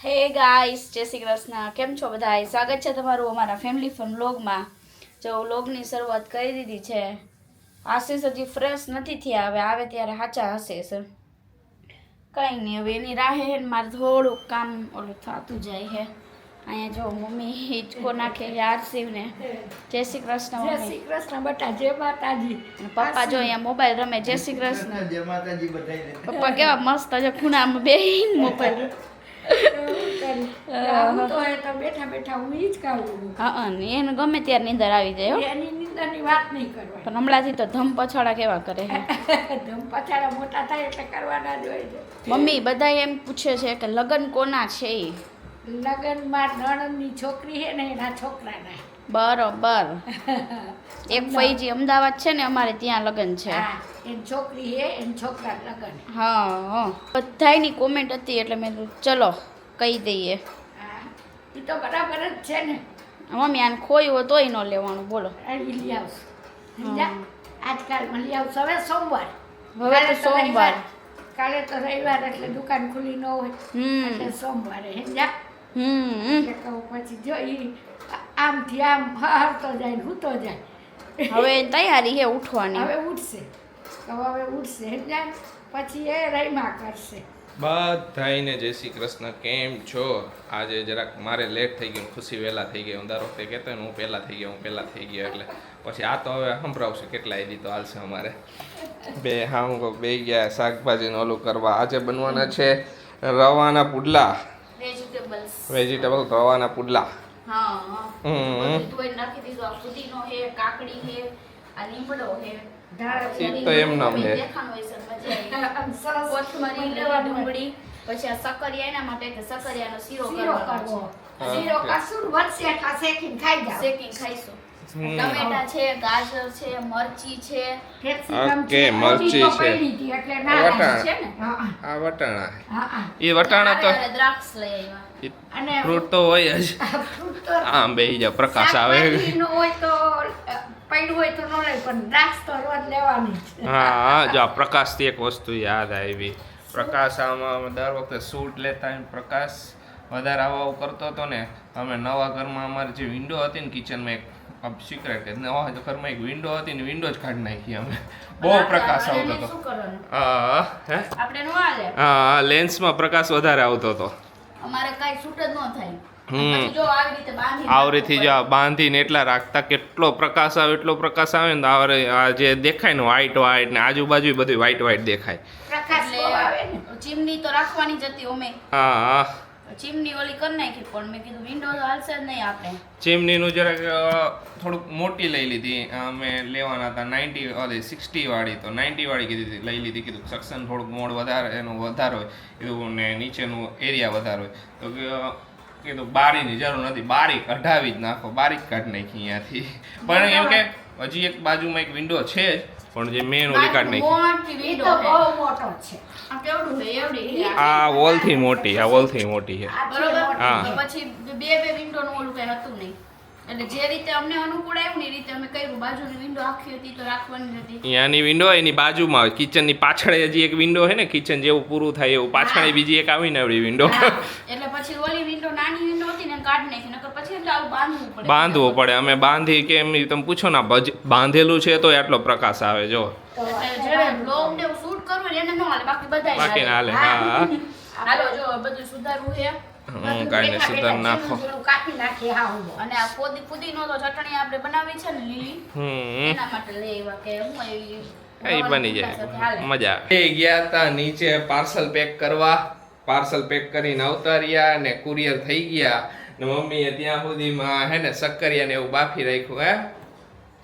હે ગાઈસ, જય શ્રી કૃષ્ણ. કેમ છો બધા? સ્વાગત છે તમારું અમારા ફેમિલી ફન વ્લોગમાં. જો વ્લોગની શરૂઆત કરી દીધી છે. આશીષ હજી ફ્રેશ નથી થયા, હવે આવે ત્યારે સાચા હશે સર. કંઈ નહીં, હવે એની રાહે હે ને મારે થોડુંક કામ ઓલું થતું જાય છે. અહીંયા જો મમ્મી હિંચકો નાખે છે આરસીવને. જય શ્રી કૃષ્ણ જય મમ્મી. શ્રી કૃષ્ણ બેટા, જય માતાજી. અને પપ્પા જો અહીંયા મોબાઈલ રમે. જય શ્રી કૃષ્ણ. જય માતાજી બધાયને. પપ્પા કેવા મસ્ત છે ખૂણામાં બેહીને મોબાઈલ. હું તો એ તો બેઠા બેઠા હું ઈ જ ખાવું. હા, એને ગમે ત્યારે નીંદર આવી જાય હો. એની નિંદાની વાત નહીં કરવાની. પણ હમણાંથી તો ધમ પછાડા કેવા કરે છે. ધમ પછાડા મોટા થાય એટલે કરવાના જ હોય છે. મમ્મી બધા એમ પૂછે છે કે લગ્ન કોના છે ઈ? લગ્નમાં નણંદની છોકરી છે ને એના છોકરાના. બરોબર. એક ફઈજી અમદાવાદ છે ને અમારે ત્યાં લગ્ન છે. હા, એની છોકરી છે, એની છોકરા લગ્ન. હા, બધાયની કોમેન્ટ હતી એટલે મેં કીધું ચલો કહી દઈએ. હા, એ તો બરાબર જ છે ને. મમ્મી આને ખોયું હોય તોય ન લેવાનું, બોલો. આવી લઈ આવશું. સમજ્યા? આજકાલમાં લઈ આવશું. હવે સોમવાર. હવે તો સોમવાર. કાલે તો રવિવાર એટલે દુકાન ખુલ્લી ન હોય. એટલે સોમવારે સમજ્યા? એટલે કહું પછી જો ઈ આમથી આમ હરતો જાય ને હૂતો જાય. હવે તૈયારી છે ઉઠવાની. હવે ઉઠશે. હવે ઉઠશે સમજ્યા? પછી એ રહીમાં કરશે. બધાઈને જય શ્રી કૃષ્ણ. કેમ છો? આજે જરાક મારે લેટ થઈ ગયું, ખુશી વહેલા થઈ ગઈ. હું દર વખતે કહેતો ને હું પહેલાં થઈ ગયો એટલે પછી આ તો હવે સંભળાવશે કેટલા એદી તો હાલશે અમારે. બે ગયા શાકભાજીનું ઓલું કરવા. આજે બનવાના છે રવાના પુડલા, વેજીટેબલ રવાના પુડલા. હા, બધું ધોઈ નાખી દીધું. આ ફુદીનો છે, કાકડી છે, આ લીમડો છે. ઈ તો એમ નામ છે. કોથમરી, ડુંગળી, પછી આ સકરિયા એના માટે કે સકરિયાનો શીરો કરવાનો છે. શીરો કસૂર વરસે એટલા શેકીને ખાઈ જાવ. શેકીને ખાઈશું. ટમેટા છે, ગાજર છે, મરચી છે. ઓકે, મરચી છે, એટલે ના વટાણા છે ને? હા આ વટાણા. હા. એ વટાણા તો અને દ્રાક્ષ લઈ આવ્યા. અને ફ્રૂટ તો હોય જ. ફ્રૂટ તો આમ બેહી જા, પ્રકાશ આવે. શાકભાજીનું હોય તો પડ્યું હોય તો ન લે, પણ દ્રાક્ષ તો રોજ લેવાની જ. હા, જો આ પ્રકાશથી એક વસ્તુ યાદ આવી. પ્રકાશ આમાં દર વખતે શૂટ લેતા હોય, પ્રકાશ વધારે આવું કરતો હતો ને. અમે નવા ઘરમાં અમારી જે વિન્ડો હતી ને કિચનમાં, એક સિક્રેટ કે નવા ઘરમાં એક વિન્ડો હતી ને, વિન્ડો જ કાઢી નાખી અમે. બહુ પ્રકાશ આવતો હતો. શું કરવાનું? હા હે, આપણે નો હાલે. હા, લેન્સમાં પ્રકાશ વધારે આવતો હતો. અમારે કાંઈ શૂટ જ ન થાય. પછી જો આવી રીતે બાંધી આવરીથી જો બાંધીને એટલા રાખતા, કેટલો પ્રકાશ આવે ને આ જે દેખાય ને વ્હાઈટ ને આજુબાજુ બધું વ્હાઈટ દેખાય. પ્રકાશ બહુ આવે ને. ચીમની તો રાખવાની જ હતી અમે. હા, ચીમની ઓલી કરી નાખી, પણ મેં કીધું વિન્ડો તો હાલશે જ નહીં આપણે. ચીમનીનું જરાક થોડુંક મોટી લઈ લીધી. અમે લેવાના હતા 60 વાળી, તો 90 વાળી લઈ લીધી. કીધું સક્શન થોડુંક મોડ વધારે એનું વધારે હોય એવું ને નીચેનું એરિયા વધારે હોય, તો કીધું બારીની જરૂર નથી, બારી કઢાવી જ નાખો. બારી કાઢી નાખી અહીંયાથી. પણ એમ કે હજી એક બાજુમાં એક વિન્ડો છે જ, પણ જે મેન ઓલી કાઢી નાખી. મોટી એ વિન્ડો તો છે. બહુ મોટો છે. આ કેવડું છે? એવડી છે. આ વોલથી મોટી છે. બરોબર. હા. તો પછી બે વિન્ડોનું ઓલું કઈ હતું નહીં. એટલે જે રીતે અમને અનુકૂળ આવ્યું ને એ રીતે અમે કર્યું. બાજુની વિન્ડો આખી હતી તો રાખવાની હતી. અહીંયાની વિન્ડો એની બાજુમાં, કિચનની પાછળ હજી એક વિન્ડો છે ને, કિચન જેવું પૂરું થાય એવું પાછળ બીજી એક આવીને આવડી વિન્ડો. એટલે પછી ઓલી વિન્ડો નાની વિન્ડો હતી ને કાઢી નાખી, નકર પછી એટલે આવું બાંધવું પડે. અમે બાંધી કે એમ તમે પૂછો ને, બાંધેલું છે તો આટલો પ્રકાશ આવે. જો એટલે જેને બ્લોગ ને શૂટ કરવું ને એને ન હાલે, બાકી બધાય બાકી હાલે. હાલે. હા, હાલો જો બધું સુધારવું છે. કાંઈ સુધાર નાખો. કાપી નાખી હા હું. અને આ ફુદીનો તો ચટણી આપણે બનાવી છે ને લીલી, એના માટે લઈ આવ્યા કે હું એવી એ બની જાય, મજા આવે. ગયા હતા નીચે પાર્સલ પેક કરવા. પાર્સલ પેક કરીને આવતા રહ્યા ને કુરિયર થઈ ગયા ને મમ્મીએ ત્યાં સુધીમાં હે ને સક્કરિયા ને એવું બાફી રાખ્યું.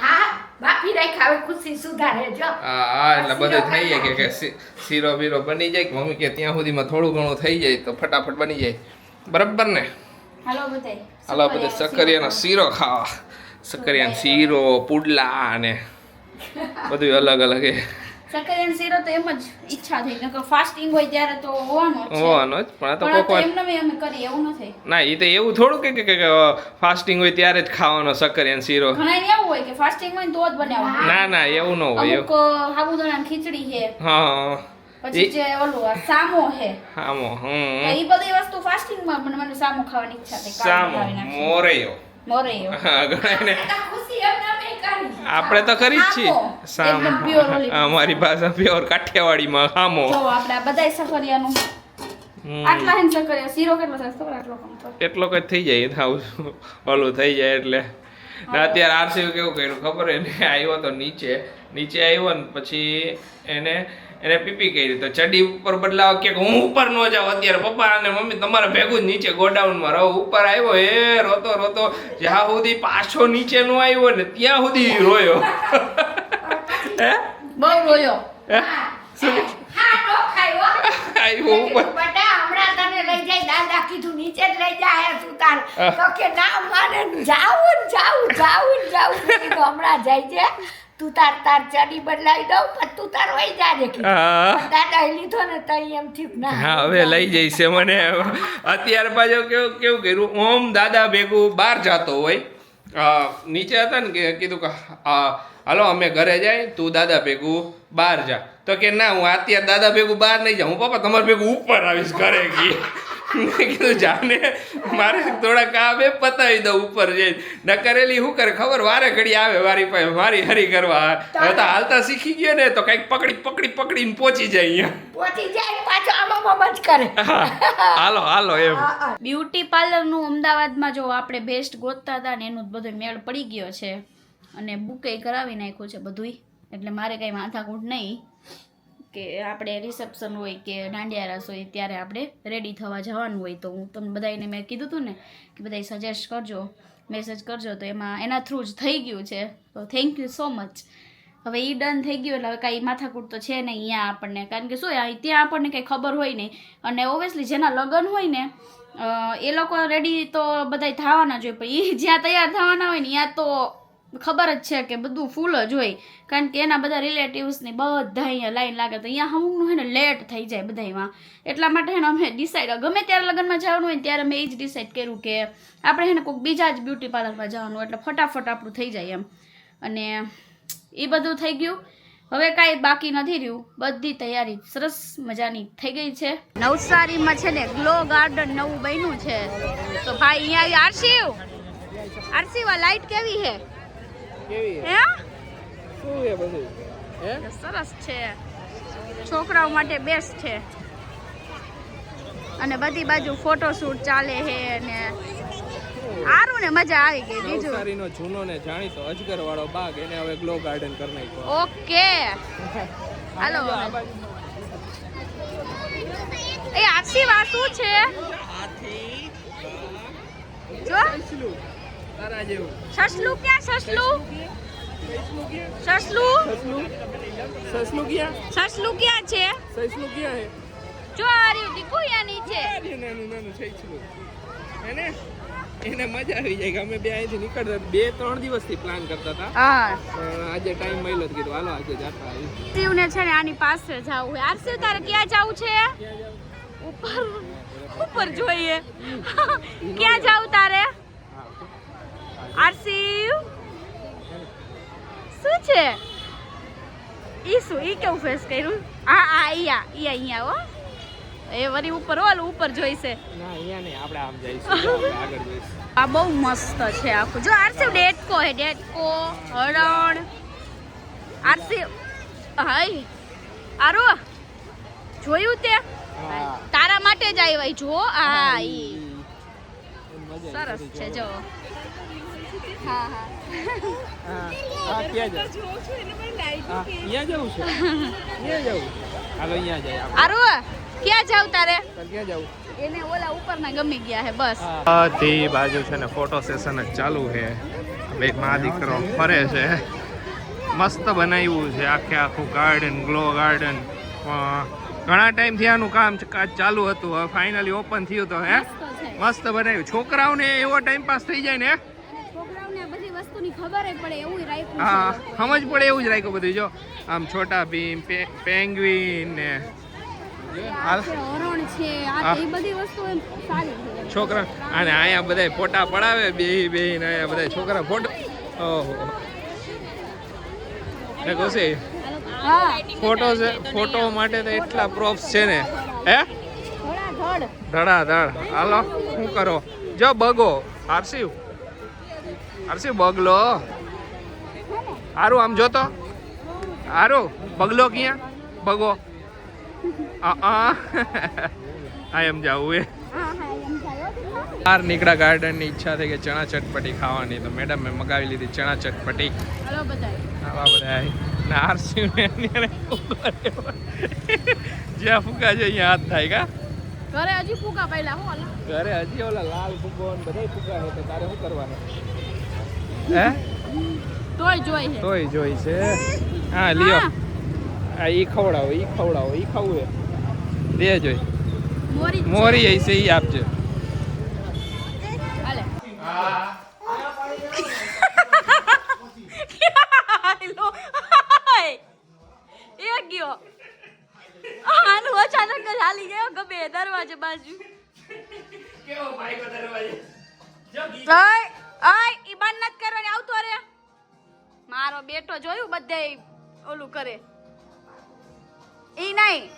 હા, બાફી રાખ્યા. હવે ખુશી સુધારે જો. હા, એટલે બધું થઈ જાય કે શીરો બીરો બની જાય. મમ્મી કે ત્યાં સુધીમાં થોડું ઘણું થઈ જાય તો ફટાફટ બની જાય. બરાબર ને? હાલો બધાય. હાલો બધે સક્કરિયાનો શીરો ખાવા. સક્કરિયાનો શીરો, પુડલા ને બધું અલગ અલગ એ સક્કરિયાનો શીરો તો એમ જ ઈચ્છા થઈ, નકર ફાસ્ટિંગ હોય ત્યારે તો હોવાનો જ છે. હોવાનો જ, પણ આ તો પણ કોક વાર એમને અમે કરીએ એવું નથી. ના, એ તો એવું થોડું કે ફાસ્ટિંગ હોય ત્યારે જ ખાવાનો સક્કરિયાનો શીરો. ઘણા એવું હોય કે ફાસ્ટિંગ હોય ને તો જ બનાવવાનું. ના એવું ન હોય. અમુક સાબુદાણાની ખીચડી છે. હા, પછી જે ઓલું આ સામો હે સામો તો ઈ બધી વસ્તુ ફાસ્ટિંગ માં પણ મને સામો ખાવાની ઈચ્છા થઈ સામો મોરૈયો મોરૈયો ઘણાને ખુશી એમને અમે કરી આપણે તો કરી જ છીએ સામો એકદમ pure ઓલી. અમારી ભાષા પ્યોર કાઠિયાવાડીમાં સામો જો આપણે આ બધાય સફરિયાનું આટલા હેન સફરિયા શીરો કેટલો થાય ખબર આટલો કમ તો એટલો કઈ થઈ જાય થાવ ઓલું થઈ જાય એટલે ને અત્યારે આરસી કેવું કર્યું ખબર એને આવ્યો તો નીચે આવ્યો ને પછી એને પીપી કરી તો ચડી ઉપર બદલાવ કે હું ઉપર ન જાઉં અત્યારે પપ્પા અને મમ્મી તમારે ભેગું જ નીચે ગોડાઉનમાં રહો ઉપર આવ્યો એ રોતો જ્યાં સુધી પાછો નીચે નો આવ્યો ને ત્યાં સુધી રોયો હે બહુ રોયો હા નો ખાયો આવ્યો ઉપર બટા હમણાં તને લઈ જાય દાદા કીધું નીચે જ લઈ જાય તું તાર તો કે ના માને જાવું કીધું હમણાં જાય છે તું તાર ચડી બદલાવી દઉં પણ તું તાર વહી જાજે કીધું દાદા લીધો ને તો એમ થયું ના હા હવે લઈ જઈશે મને અત્યારે પાછો કેવું કર્યું ઓમ દાદા ભેગું બહાર જાતો હોય નીચે હતા ને કે કીધું કે હાલો અમે ઘરે જાય તું દાદા ભેગું બહાર જા તો કે ના હું અત્યારે દાદા ભેગું બહાર નહીં જાઉં હું પપ્પા તમારે ભેગું ઉપર આવીશ ઘરે ગઈ મેં કીધું જાને મારે થોડા કામ એ પતાવી દઉં ઉપર જઈ ન કરેલી શું કરે ખબર વારે ઘડી આવે વારી પાસે મારી હરી કરવા હવે તો હાલતા શીખી ગયો ને તો કંઈક પકડીને પહોંચી જાય અહીંયા પાછો આમાં જ કરે હાલો એમ બ્યુટી પાર્લરનું અમદાવાદમાં જો આપણે બેસ્ટ ગોતતા હતા ને એનું બધો મેળ પડી ગયો છે અને બુકે કરાવી નાખ્યું છે બધુંય એટલે મારે કંઈ માથાકૂટ નહીં કે આપણે રિસેપ્શન હોય કે દાંડિયા રાસ હોય ત્યારે આપણે રેડી થવા જવાનું હોય તો હું તમને બધાને મેં કીધું હતું ને કે બધાય સજેસ્ટ કરજો મેસેજ કરજો તો એના થ્રુ જ થઈ ગયું છે તો થેન્ક યુ સો મચ હવે એ ડન થઈ ગયું એટલે હવે કાંઈ માથાકૂટ તો છે નહીં અહીંયા આપણને કારણ કે શું ત્યાં આપણને કંઈ ખબર હોય નહીં અને ઓબ્વિયસલી જેના લગ્ન હોય ને એ લોકો રેડી તો બધાય થવાના જ હોય પણ એ જ્યાં તૈયાર થવાના હોય ને ત્યાં તો ખબર જ છે કે બધું ફૂલ જ હોય કારણ કે એના બધા રિલેટિવ્સની બધા અહીંયા લાઈન લાગે તો અહીંયા અમુકનું છે ને લેટ થઈ જાય બધામાં એટલા માટે છે ને અમે ડિસાઈડ ગમે ત્યારે લગ્નમાં જવાનું હોય ને ત્યારે મેં એ જ ડિસાઈડ કર્યું કે આપણે છે ને કોઈક બીજા જ બ્યુટી પાર્લરમાં જવાનું એટલે ફટાફટ આપણું થઈ જાય એમ અને એ બધું થઈ ગયું હવે કાંઈ બાકી નથી રહ્યું બધી તૈયારી સરસ મજાની થઈ ગઈ છે નવસારીમાં છે ને ગ્લો ગાર્ડન નવું બન્યું છે તો ભાઈ અહીંયા આરસીવ આ લાઈટ કેવી છે સરસ છે છોકરાઓ માટે બેસ્ટ છે અને બધી બાજુ ફોટોશૂટ ચાલે છે અને સારું ને મજા આવી ગઈ બીજું નવસારીનો જૂનો ને જાણીતો અજગર વાળો બાગ એને હવે ગ્લો ગાર્ડન કરી નાખ્યો ઓકે હાલો એ આરસી વા શું છે જો તારા જેવું સસલું ક્યાં સસલું ક્યાં છે જો આ રહ્યું દીકુ યા નીચે એને મજા આવી જાય કે અમે બે અહીંથી નીકળતા 2-3 દિવસથી પ્લાન કરતા હતા હા આજે ટાઈમ મળ્યો તો કીધું હાલો આજે જાતા આવી શિવને છે ને આની પાસે જાવું છે આરસી તારે ક્યાં જાવું છે ઉપર જોઈએ ક્યાં જાવું તારે આરસી શું છે ઈ કેવું ફેસ કર્યું અહીંયા હો એ વરી ઉપર ઓલું ઉપર જોઈશે ના અહીંયા નહીં આપણે આમ જઈશું આગળ જઈશું આ બહુ મસ્ત છે આખું જો આરસી ડેટકો હરણ આરસી હાય આરો જોયું તે તારા માટે જ આવ્યા જો આ ઈ સરસ છે જો હા ક્યાં જવું છે હાલો અહીંયા જાય આરો ક્યાં જાવ તારે ક્યાં જવું એને ઓલા ઉપરના ગમી ગયા હે બસ બધી બાજુ છે ને ફોટો સેશન જ ચાલુ છે બે મા દીકરો ફરે છે મસ્ત બનાવ્યું છે આખું ગાર્ડન ગ્લો ગાર્ડન ઘણા ટાઈમથી આનું કામ ચાલુ હતું હવે ફાઇનલી ઓપન થયું તો હે મસ્ત બનાવ્યું છોકરાઓને એવો ટાઈમ પાસ થઈ જાય ને છોકરાઓને બધી વસ્તુની ખબર પડે એવું રાખ્યું હા સમજ પડે એવું જ રાખ્યું બધું જો આમ છોટા ભીમ પેંગ્વિન ને હરણ છે આ એ બધી વસ્તુ એમ સારી છે છોકરા અને અહીંયા બધા ફોટા પડાવે બે ને અહીંયા બધા છોકરા ફોટો ઓહો એ કોસે હા ફોટો માટે તો એટલા પ્રોપ્સ છે ને હે ધડાધડ હાલો શું કરો જો બગો આરસી બગલો હારું આમ જોતો હારું બગલો ક્યાં બગો આ એમ જાવું એ બહાર નીકળ્યા ગાર્ડનની ઈચ્છા થઈ કે ચણા ચટપટી ખાવાની તો મેડમ મેં મગાવી લીધી ચણા ચટપટી હલો બધા આવા બધા ના આરસી જ્યાં ફૂકા છે અહીંયા હાથ થાય કા ઘરે હજી ફૂકા પહેલા હું ઘરે હજી ઓલા લાલ ફૂગો ને બધા ફૂગા છે તો તારે શું કરવાનું હે તોય જોઈ છે હા લ્યો આ ઈ ખવડાવો ઈ ખાવું હે દે જોઈ મોરી હઈ છે ઈ આપજે હાલે એ ગયો આનું અચાનક જ હાલી ગયો ગમે દરવાજે બાજુ કેવો ભાઈ દરવાજે ઓય ઈ બંધ નત કરવાની આવતો રે મારો બેટો જોયું બધે ઓલું કરે ઈ નહીં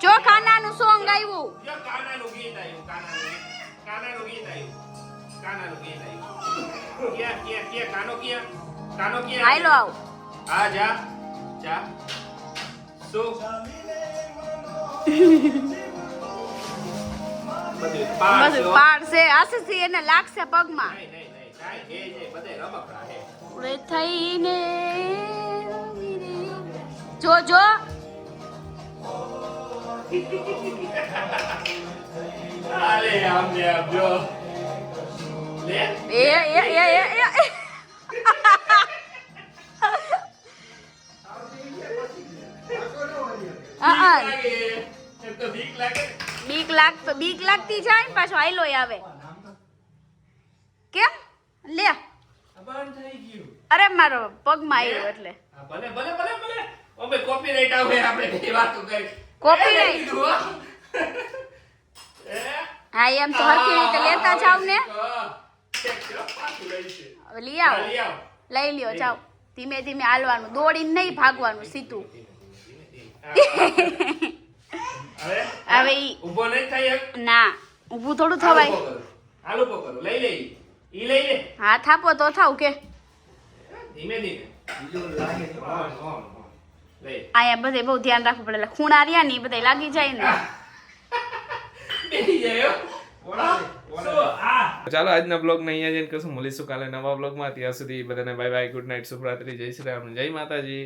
જો ખાનાનું સોંગ આવ્યું જો કાનાનું ગીત આવ્યું કાનાનું ગીત આવ્યું કાનો હાલો આવ આ જા શું બસ પાડ છે આશીષી એને લાગશે પગમાં ઉડે થઈને જો અરે આમને આપજો લે એ બીક લાગતી જાય ને પાછો આયલો આવે કેમ લે અરે મારો પગમાં આવ્યો એટલે ભલે ઓમે કોપીરાઈટ આવે આપણે કઈ વાતો કરી કોપીરાઈટ હા એમ તો હરખી રીતે લેતા જાવ ને હવે લઈ આવો લઈ લ્યો જાવ ધીમે ધીમે હાલવાનું દોડીને નહીં ભાગવાનું સીધું હવે ઊભો નહીં થાય ના ઊભું થોડું થવાય હાલો પકડો લઈ લે ઈ લઈ લે હાથ આપો તો થાવ કે ધીમે અહીંયા બધે બહુ ધ્યાન રાખવું પડે એટલે ખૂણા રહ્યા ને એ બધા લાગી જાય ને ચાલો આજના બ્લોગ ને અહીંયા જઈને કશું મળીશું કાલે નવા બ્લોગમાં ત્યાં સુધી બધાને બાય બાય ગુડ નાઇટ શુભરાત્રી જય શ્રી રામ જય માતાજી